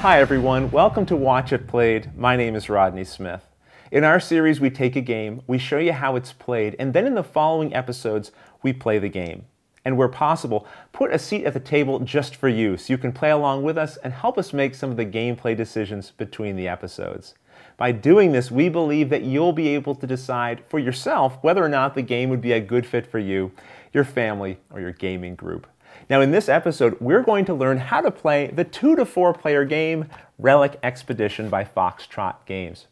Hi everyone, welcome to Watch It Played. My name is Rodney Smith. In our series, we take a game, we show you how it's played, and then in the following episodes, we play the game. And where possible, put a seat at the table just for you so you can play along with us and help us make some of the gameplay decisions between the episodes. By doing this, we believe that you'll be able to decide for yourself whether or not the game would be a good fit for you, your family, or your gaming group. Now in this episode, we're going to learn how to play the 2 to 4 player game, Relic Expedition by Foxtrot Games.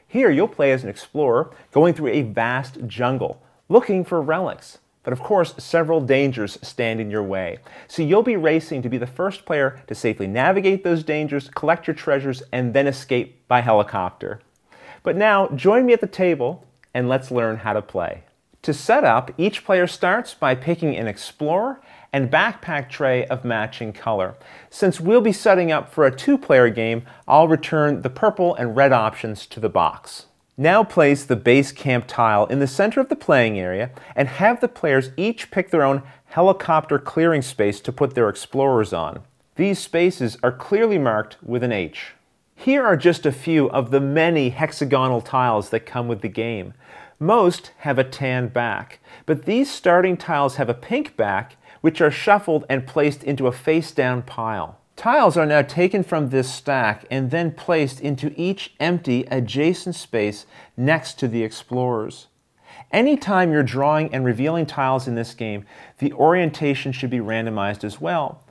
Here you'll play as an explorer going through a vast jungle, looking for relics. But of course, several dangers stand in your way. So you'll be racing to be the first player to safely navigate those dangers, collect your treasures, and then escape by helicopter. But now, join me at the table and let's learn how to play. To set up, each player starts by picking an explorer and backpack tray of matching color. Since we'll be setting up for a 2-player game, I'll return the purple and red options to the box. Now place the base camp tile in the center of the playing area and have the players each pick their own helicopter clearing space to put their explorers on. These spaces are clearly marked with an H. Here are just a few of the many hexagonal tiles that come with the game. Most have a tan back, but these starting tiles have a pink back, which are shuffled and placed into a face-down pile. Tiles are now taken from this stack and then placed into each empty adjacent space next to the explorers. Anytime you're drawing and revealing tiles in this game, the orientation should be randomized as well.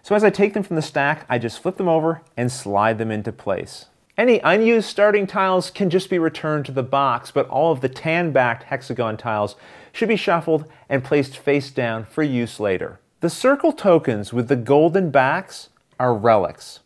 So as I take them from the stack, I just flip them over and slide them into place. Any unused starting tiles can just be returned to the box, but all of the tan-backed hexagon tiles should be shuffled and placed face down for use later. The circle tokens with the golden backs are relics.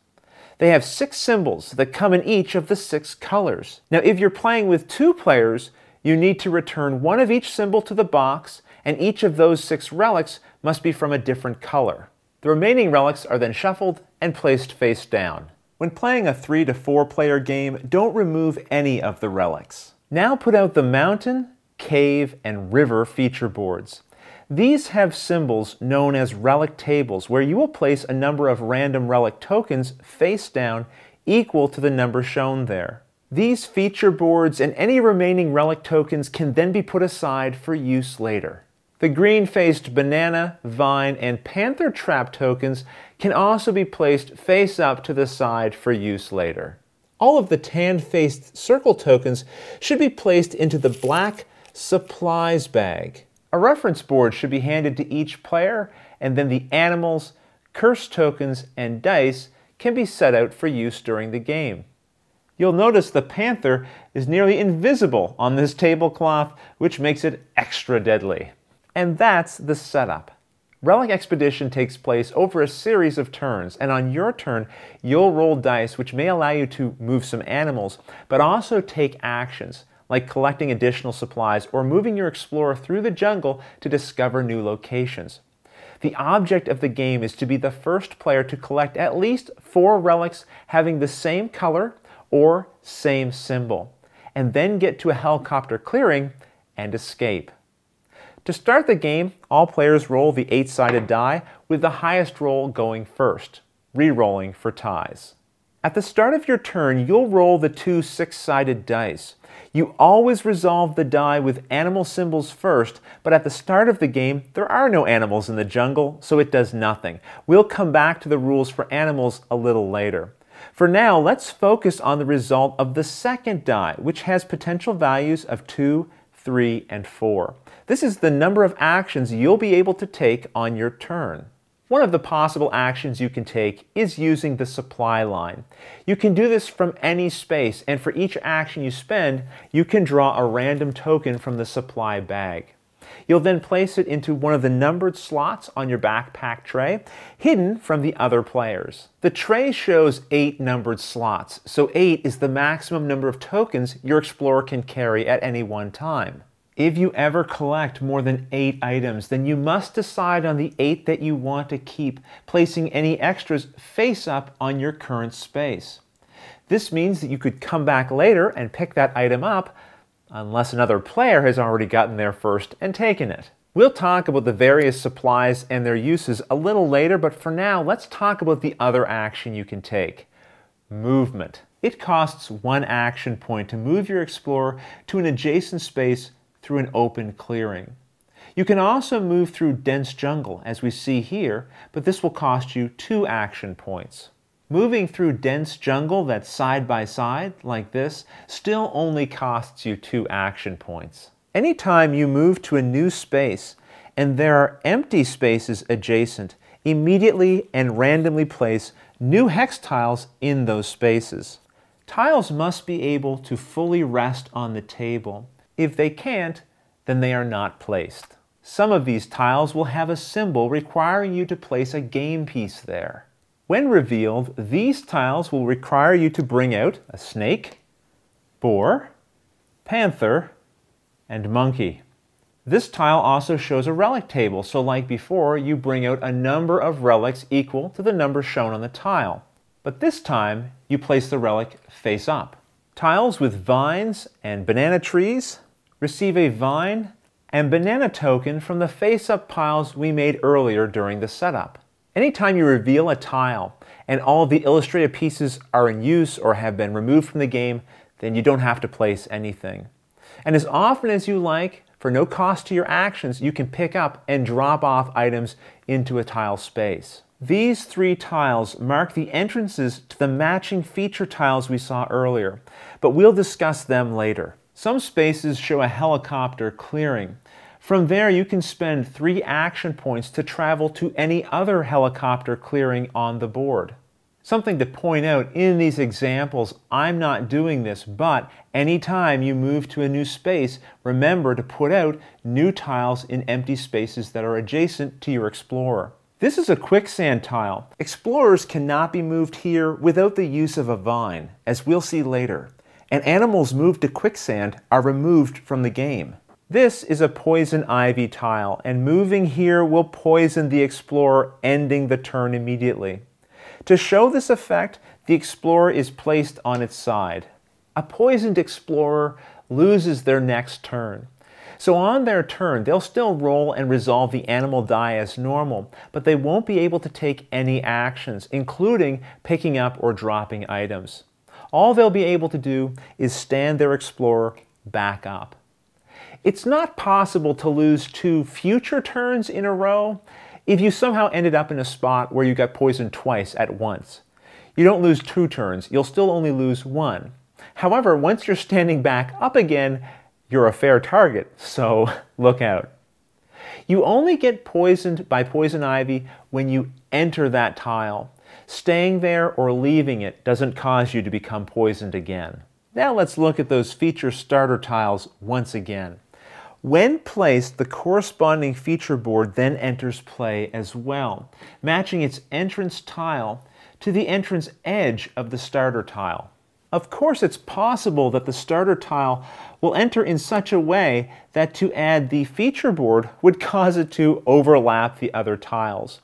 They have 6 symbols that come in each of the 6 colors. Now, if you're playing with 2 players, you need to return one of each symbol to the box, and each of those 6 relics must be from a different color. The remaining relics are then shuffled and placed face down. When playing a 3 to 4 player game, don't remove any of the relics. Now put out the mountain, cave, and river feature boards. These have symbols known as relic tables, where you will place a number of random relic tokens face down equal to the number shown there. These feature boards and any remaining relic tokens can then be put aside for use later. The green-faced banana, vine, and panther trap tokens can also be placed face up to the side for use later. All of the tan-faced circle tokens should be placed into the black supplies bag. A reference board should be handed to each player, and then the animals, curse tokens, and dice can be set out for use during the game. You'll notice the panther is nearly invisible on this tablecloth, which makes it extra deadly. And that's the setup. Relic Expedition takes place over a series of turns, and on your turn, you'll roll dice which may allow you to move some animals, but also take actions, like collecting additional supplies or moving your explorer through the jungle to discover new locations. The object of the game is to be the first player to collect at least 4 relics having the same color or same symbol, and then get to a helicopter clearing and escape. To start the game, all players roll the 8-sided die, with the highest roll going first, re-rolling for ties. At the start of your turn, you'll roll the 2 6-sided dice. You always resolve the die with animal symbols first, but at the start of the game, there are no animals in the jungle, so it does nothing. We'll come back to the rules for animals a little later. For now, let's focus on the result of the second die, which has potential values of 2, 3, and 4. This is the number of actions you'll be able to take on your turn. One of the possible actions you can take is using the supply line. You can do this from any space, and for each action you spend, you can draw a random token from the supply bag. You'll then place it into one of the numbered slots on your backpack tray, hidden from the other players. The tray shows 8 numbered slots, so 8 is the maximum number of tokens your explorer can carry at any one time. If you ever collect more than 8 items, then you must decide on the 8 that you want to keep, placing any extras face up on your current space. This means that you could come back later and pick that item up, unless another player has already gotten there first and taken it. We'll talk about the various supplies and their uses a little later, but for now, let's talk about the other action you can take. movement. It costs 1 action point to move your explorer to an adjacent space through an open clearing. You can also move through dense jungle, as we see here, but this will cost you 2 action points. Moving through dense jungle that's side by side, like this, still only costs you 2 action points. Anytime you move to a new space and there are empty spaces adjacent, immediately and randomly place new hex tiles in those spaces. Tiles must be able to fully rest on the table. If they can't, then they are not placed. Some of these tiles will have a symbol requiring you to place a game piece there. When revealed, these tiles will require you to bring out a snake, boar, panther, and monkey. This tile also shows a relic table, so like before, you bring out a number of relics equal to the number shown on the tile. But this time, you place the relic face up. Tiles with vines and banana trees receive a vine and banana token from the face-up piles we made earlier during the setup. Anytime you reveal a tile and all of the illustrated pieces are in use or have been removed from the game, then you don't have to place anything. And as often as you like, for no cost to your actions, you can pick up and drop off items into a tile space. These 3 tiles mark the entrances to the matching feature tiles we saw earlier, but we'll discuss them later. Some spaces show a helicopter clearing. From there, you can spend 3 action points to travel to any other helicopter clearing on the board. Something to point out, in these examples, I'm not doing this, but anytime you move to a new space, remember to put out new tiles in empty spaces that are adjacent to your explorer. This is a quicksand tile. Explorers cannot be moved here without the use of a vine, as we'll see later. And animals moved to quicksand are removed from the game. This is a poison ivy tile, and moving here will poison the explorer, ending the turn immediately. To show this effect, the explorer is placed on its side. A poisoned explorer loses their next turn. So on their turn, they'll still roll and resolve the animal die as normal, but they won't be able to take any actions, including picking up or dropping items. All they'll be able to do is stand their explorer back up. It's not possible to lose 2 future turns in a row if you somehow ended up in a spot where you got poisoned twice at once. You don't lose 2 turns, you'll still only lose 1. However, once you're standing back up again, you're a fair target, so look out. You only get poisoned by poison ivy when you enter that tile. Staying there or leaving it doesn't cause you to become poisoned again. Now let's look at those feature starter tiles once again. When placed, the corresponding feature board then enters play as well, matching its entrance tile to the entrance edge of the starter tile. Of course, it's possible that the starter tile will enter in such a way that to add the feature board would cause it to overlap the other tiles.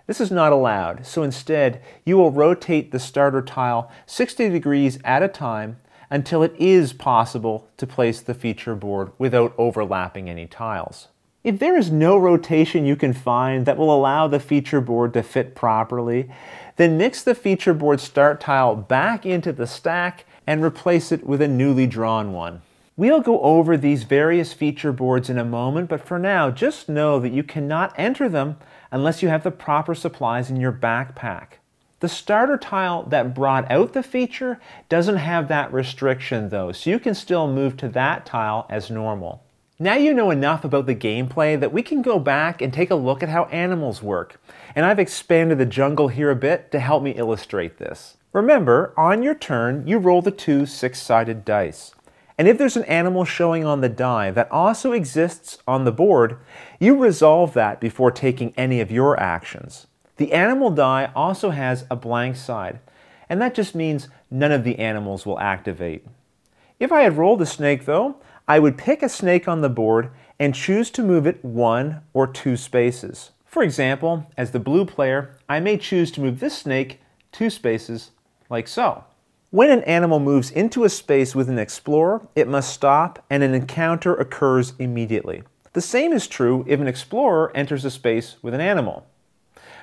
This is not allowed, so instead you will rotate the starter tile 60 degrees at a time until it is possible to place the feature board without overlapping any tiles. If there is no rotation you can find that will allow the feature board to fit properly, then mix the feature board start tile back into the stack and replace it with a newly drawn one. We'll go over these various feature boards in a moment, but for now, just know that you cannot enter them unless you have the proper supplies in your backpack. The starter tile that brought out the feature doesn't have that restriction though, so you can still move to that tile as normal. Now you know enough about the gameplay that we can go back and take a look at how animals work. And I've expanded the jungle here a bit to help me illustrate this. Remember, on your turn, you roll the 2 6-sided dice. And if there's an animal showing on the die that also exists on the board, you resolve that before taking any of your actions. The animal die also has a blank side, and that just means none of the animals will activate. If I had rolled a snake though, I would pick a snake on the board and choose to move it 1 or 2 spaces. For example, as the blue player, I may choose to move this snake 2 spaces, like so. When an animal moves into a space with an explorer, it must stop and an encounter occurs immediately. The same is true if an explorer enters a space with an animal.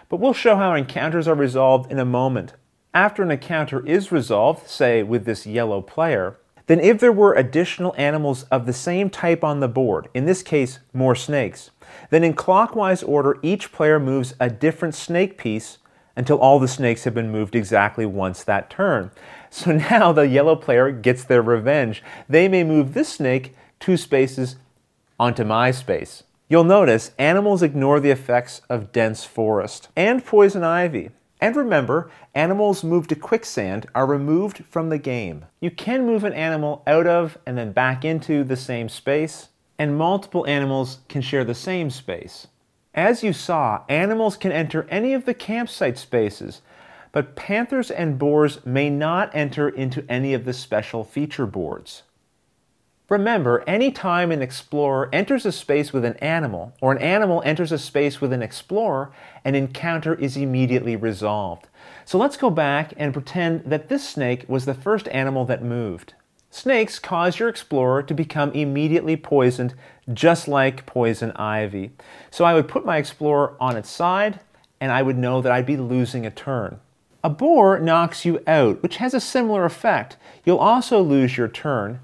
But we'll show how encounters are resolved in a moment. after an encounter is resolved, say with this yellow player, then if there were additional animals of the same type on the board, in this case more snakes, then in clockwise order each player moves a different snake piece until all the snakes have been moved exactly once that turn. So now the yellow player gets their revenge. They may move this snake 2 spaces onto my space. You'll notice animals ignore the effects of dense forest and poison ivy. And remember, animals moved to quicksand are removed from the game. You can move an animal out of and then back into the same space, and multiple animals can share the same space. As you saw, animals can enter any of the campsite spaces, but panthers and boars may not enter into any of the special feature boards. Remember, anytime an explorer enters a space with an animal, or an animal enters a space with an explorer, an encounter is immediately resolved. So let's go back and pretend that this snake was the first animal that moved. Snakes cause your explorer to become immediately poisoned, just like poison ivy. So I would put my explorer on its side, and I would know that I'd be losing a turn. A boar knocks you out, which has a similar effect. You'll also lose your turn,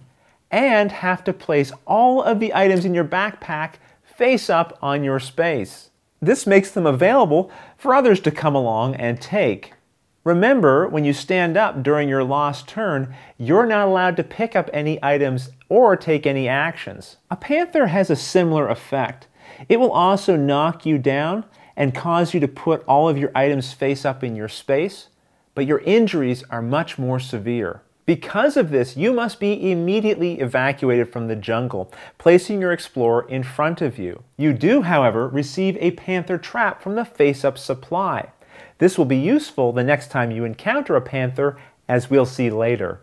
and have to place all of the items in your backpack face up on your space. This makes them available for others to come along and take. Remember, when you stand up during your lost turn, you're not allowed to pick up any items or take any actions. A panther has a similar effect. It will also knock you down and cause you to put all of your items face up in your space, but your injuries are much more severe. Because of this, you must be immediately evacuated from the jungle, placing your explorer in front of you. You do, however, receive a panther trap from the face-up supply. This will be useful the next time you encounter a panther, as we'll see later.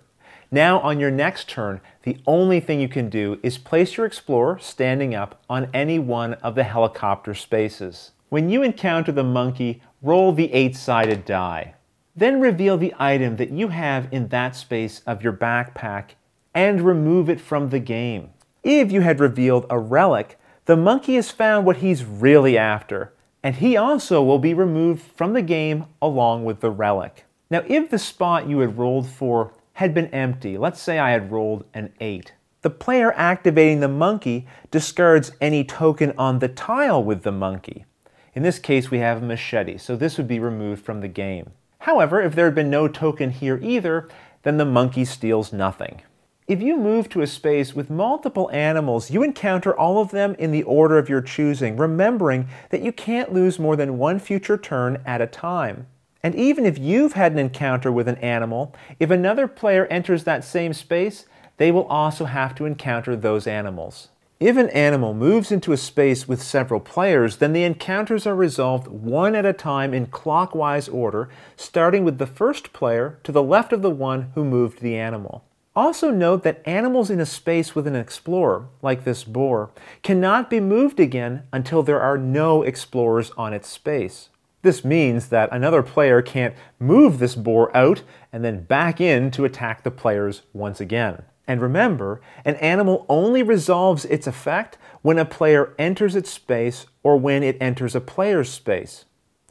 Now, on your next turn, the only thing you can do is place your explorer standing up on any one of the helicopter spaces. When you encounter the monkey, roll the 8-sided die. Then reveal the item that you have in that space of your backpack and remove it from the game. If you had revealed a relic, the monkey has found what he's really after, and he also will be removed from the game along with the relic. Now, if the spot you had rolled for had been empty, let's say I had rolled an 8, the player activating the monkey discards any token on the tile with the monkey. In this case, we have a machete, so this would be removed from the game. However, if there had been no token here either, then the monkey steals nothing. If you move to a space with multiple animals, you encounter all of them in the order of your choosing, remembering that you can't lose more than one future turn at a time. And even if you've had an encounter with an animal, if another player enters that same space, they will also have to encounter those animals. If an animal moves into a space with several players, then the encounters are resolved one at a time in clockwise order, starting with the first player to the left of the one who moved the animal. Also note that animals in a space with an explorer, like this boar, cannot be moved again until there are no explorers on its space. This means that another player can't move this boar out and then back in to attack the players once again. And remember, an animal only resolves its effect when a player enters its space or when it enters a player's space.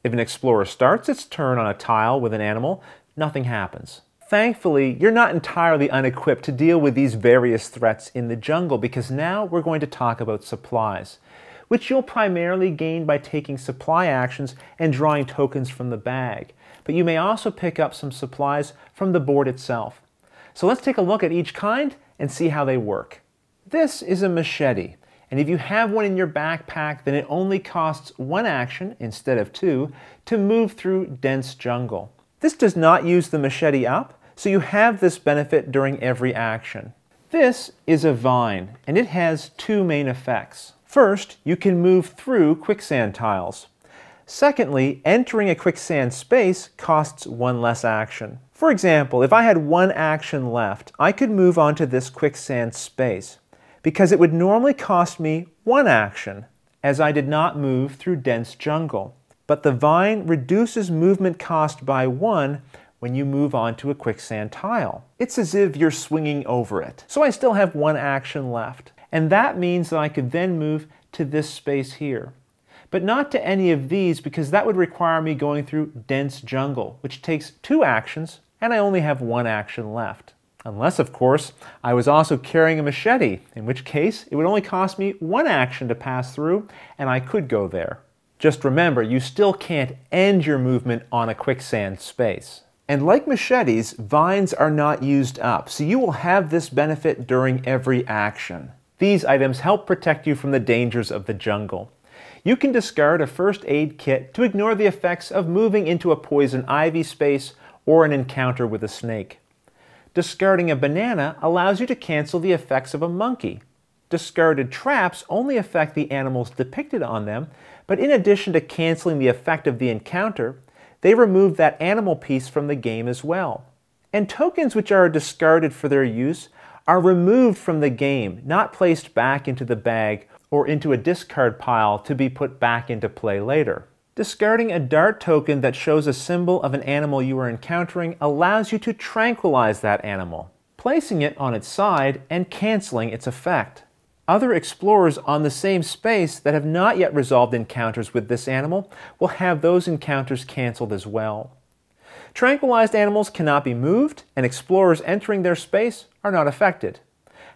If an explorer starts its turn on a tile with an animal, nothing happens. Thankfully, you're not entirely unequipped to deal with these various threats in the jungle, because now we're going to talk about supplies, which you'll primarily gain by taking supply actions and drawing tokens from the bag. But you may also pick up some supplies from the board itself. So let's take a look at each kind and see how they work. This is a machete, and if you have one in your backpack, then it only costs 1 action instead of 2 to move through dense jungle. This does not use the machete up, so you have this benefit during every action. This is a vine, and it has 2 main effects. First, you can move through quicksand tiles. Secondly, entering a quicksand space costs 1 less action. For example, if I had 1 action left, I could move onto this quicksand space, because it would normally cost me 1 action, as I did not move through dense jungle. But the vine reduces movement cost by 1 when you move onto a quicksand tile. It's as if you're swinging over it. So I still have 1 action left, and that means that I could then move to this space here. but not to any of these because that would require me going through dense jungle, which takes 2 actions, and I only have 1 action left. Unless, of course, I was also carrying a machete, in which case it would only cost me 1 action to pass through, and I could go there. Just remember, you still can't end your movement on a quicksand space. And like machetes, vines are not used up, so you will have this benefit during every action. These items help protect you from the dangers of the jungle. You can discard a first aid kit to ignore the effects of moving into a poison ivy space or an encounter with a snake. Discarding a banana allows you to cancel the effects of a monkey. Discarded traps only affect the animals depicted on them, but in addition to canceling the effect of the encounter, they remove that animal piece from the game as well. And tokens which are discarded for their use are removed from the game, not placed back into the bag or into a discard pile to be put back into play later. Discarding a dart token that shows a symbol of an animal you are encountering allows you to tranquilize that animal, placing it on its side and canceling its effect. Other explorers on the same space that have not yet resolved encounters with this animal will have those encounters canceled as well. Tranquilized animals cannot be moved, and explorers entering their space are not affected.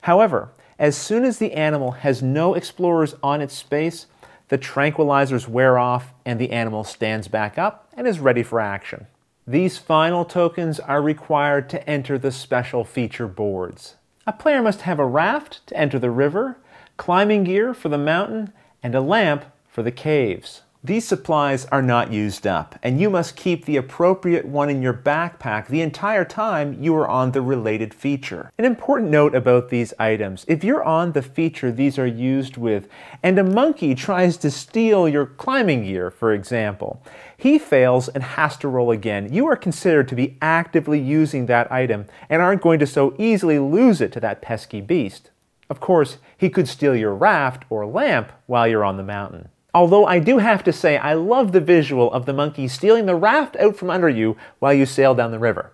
However, as soon as the animal has no explorers on its space, the tranquilizers wear off and the animal stands back up and is ready for action. These final tokens are required to enter the special feature boards. A player must have a raft to enter the river, climbing gear for the mountain, and a lamp for the caves. These supplies are not used up, and you must keep the appropriate one in your backpack the entire time you are on the related feature. An important note about these items: if you're on the feature these are used with, and a monkey tries to steal your climbing gear, for example, he fails and has to roll again. You are considered to be actively using that item and aren't going to so easily lose it to that pesky beast. Of course, he could steal your raft or lamp while you're on the mountain. Although I do have to say, I love the visual of the monkey stealing the raft out from under you while you sail down the river.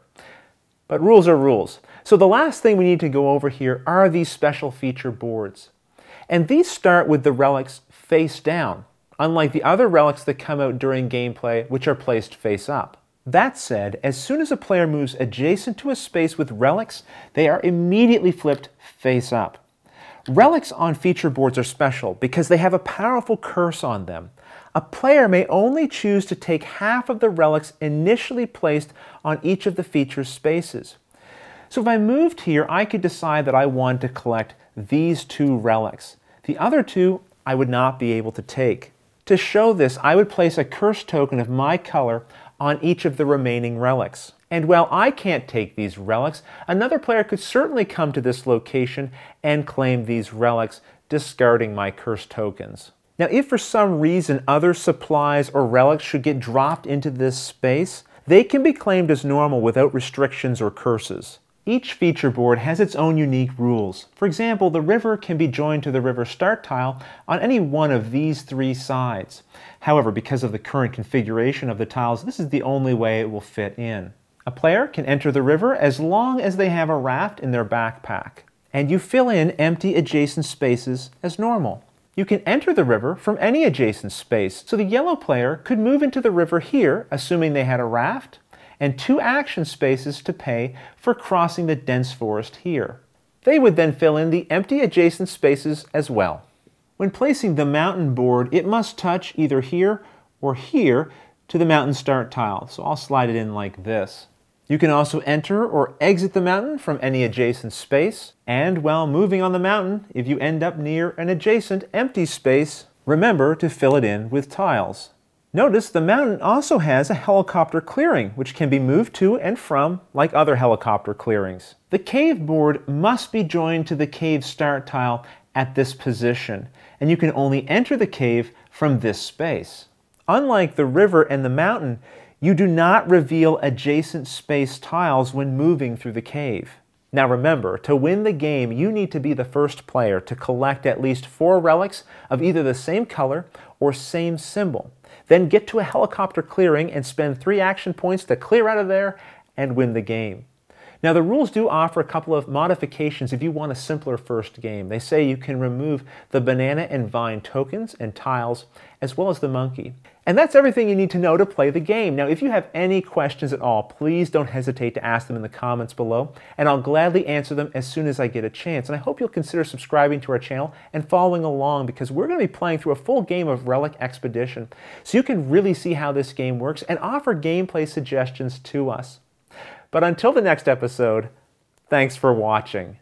But rules are rules. So the last thing we need to go over here are these special feature boards. And these start with the relics face down, unlike the other relics that come out during gameplay, which are placed face up. That said, as soon as a player moves adjacent to a space with relics, they are immediately flipped face up. Relics on feature boards are special because they have a powerful curse on them. A player may only choose to take half of the relics initially placed on each of the feature spaces. So if I moved here, I could decide that I wanted to collect these 2 relics. The other 2 I would not be able to take. To show this, I would place a curse token of my color on each of the remaining relics. And while I can't take these relics, another player could certainly come to this location and claim these relics, discarding my curse tokens. Now, if for some reason other supplies or relics should get dropped into this space, they can be claimed as normal without restrictions or curses. Each feature board has its own unique rules. For example, the river can be joined to the river start tile on any one of these 3 sides. However, because of the current configuration of the tiles, this is the only way it will fit in. A player can enter the river as long as they have a raft in their backpack, and you fill in empty adjacent spaces as normal. You can enter the river from any adjacent space, so the yellow player could move into the river here, assuming they had a raft, and 2 action spaces to pay for crossing the dense forest here. They would then fill in the empty adjacent spaces as well. When placing the mountain board, it must touch either here or here to the mountain start tile, so I'll slide it in like this. You can also enter or exit the mountain from any adjacent space, and while moving on the mountain, if you end up near an adjacent empty space, remember to fill it in with tiles. Notice the mountain also has a helicopter clearing, which can be moved to and from like other helicopter clearings. The cave board must be joined to the cave start tile at this position, and you can only enter the cave from this space. Unlike the river and the mountain, you do not reveal adjacent space tiles when moving through the cave. Now remember, to win the game, you need to be the first player to collect at least 4 relics of either the same color or same symbol. Then get to a helicopter clearing and spend 3 action points to clear out of there and win the game. Now, the rules do offer a couple of modifications if you want a simpler first game. They say you can remove the banana and vine tokens and tiles, as well as the monkey. And that's everything you need to know to play the game. Now, if you have any questions at all, please don't hesitate to ask them in the comments below, and I'll gladly answer them as soon as I get a chance. And I hope you'll consider subscribing to our channel and following along, because we're going to be playing through a full game of Relic Expedition, so you can really see how this game works and offer gameplay suggestions to us. But until the next episode, thanks for watching.